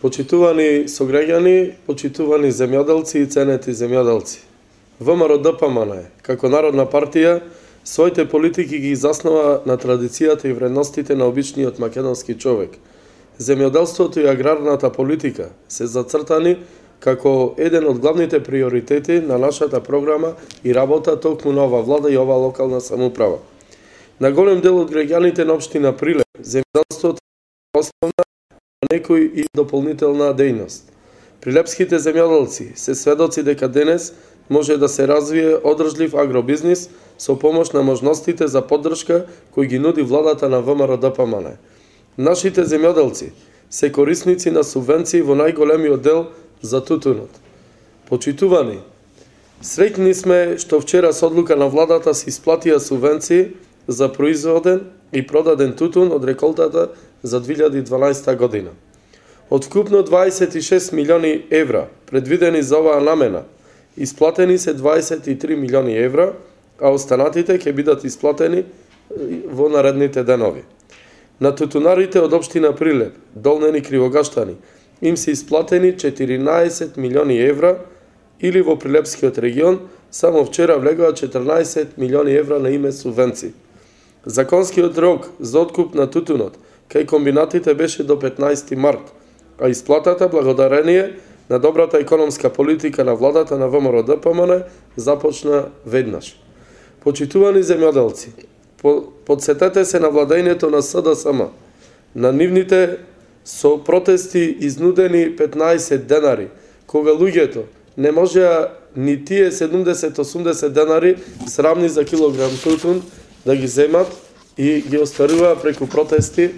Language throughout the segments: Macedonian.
Почитувани сограѓани, почитувани земјоделци и ценети земјоделци. ВМРО ДПМН, како народна партија, своите политики ги заснова на традицијата и вредностите на обичниот македонски човек. Земјоделството и аграрната политика се зацртани како еден од главните приоритети на нашата програма и работа токму на ова влада и ова локална самоуправа. На голем дел од граѓаните на општина Прилеп, земјоделството е основна, а некој и дополнителна дејност. Прилепските земјоделци се сведоци дека денес може да се развие одржлив агробизнис со помош на можностите за поддршка кои ги нуди владата на ВМРО ДПМН. Нашите земјоделци се корисници на субвенции во најголемиот дел за тутунот. Почитувани, среќни сме што вчера со одлука на владата се исплатија субвенции за производен и продаден тутун од реколтата за 2012 година. Од вкупно 26 милиони евра предвидени за оваа намена, исплатени се 23 милиони евра, а останатите ќе бидат исплатени во наредните денови. На тутунарите од општина Прилеп, Долнени Кривогаштани, им се исплатени 14 милиони евра или во Прилепскиот регион само вчера влегоа 14 милиони евра на име субвенции. Законскиот рок за откуп на тутунот кај комбинатите беше до 15 март, а исплатата благодарение на добрата економска политика на владата на ВМРО ДПМН започна веднаш. Почитувани земјоделци, подсетете се на владењето на СДСМ, на нивните со протести изнудени 15 денари, кога луѓето не можеа ни тие 70-80 денари срамни за килограм тутун да ги земат и ги остваруваа преку протести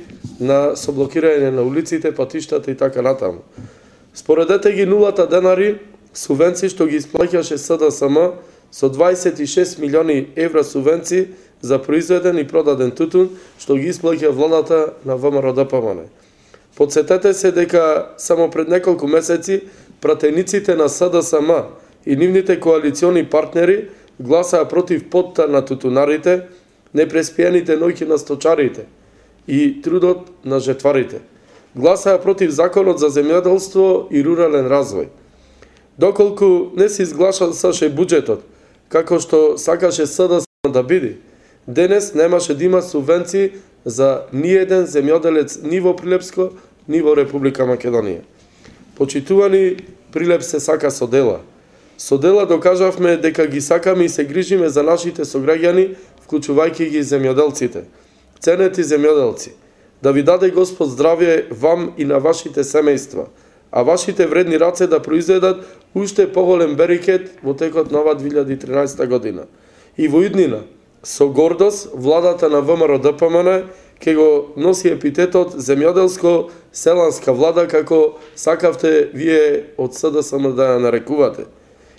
со блокирање на улиците, патиштата и така натаму. Споредете ги 0 денари субвенции што ги исплаќаше СДСМ со 26 милиони евра субвенции за произведен и продаден тутун што ги исплаќа владата на ВМРО ДПМН. Подсетете се дека само пред неколку месеци пратениците на СДСМ и нивните коалициони партнери гласаа против поттар на тутунарите, непреспиените ноќи на сточарите и трудот на жетварите. Гласаа против законот за земјоделство и рурален развој. Доколку не се изгласаше буџетот, како што сакаше СДСМ да биде, денес немаше да има субвенции за ниеден земјоделец ни во Прилепско, ни во Република Македонија. Почитувани, Прилеп се сака со дела. Со дела докажавме дека ги сакаме и се грижиме за нашите сограѓани, вклучувајќи ги земјоделците. Ценети земјоделци, да ви даде Господ здравје вам и на вашите семејства, а вашите вредни раце да произведат уште поголем берекет во текот на ова 2013 година. И во иднина, со гордост, владата на ВМРО ДПМН ќе го носи епитетот земјоделско-селанска влада, како сакавте вие од СДСМ да ја нарекувате.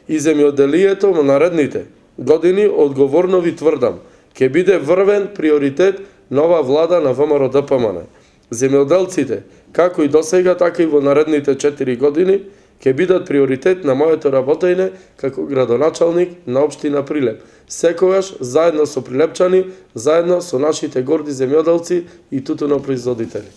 И земјоделието во наредните години, одговорно ви тврдам, ќе биде врвен приоритет на оваа влада на ВМРО ДПМН. Земјоделците, како и досега, така и во наредните 4 години, ќе бидат приоритет на моето работење како градоначалник на општина Прилеп. Секогаш заедно со прилепчани, заедно со нашите горди земјоделци и тутунопроизводители.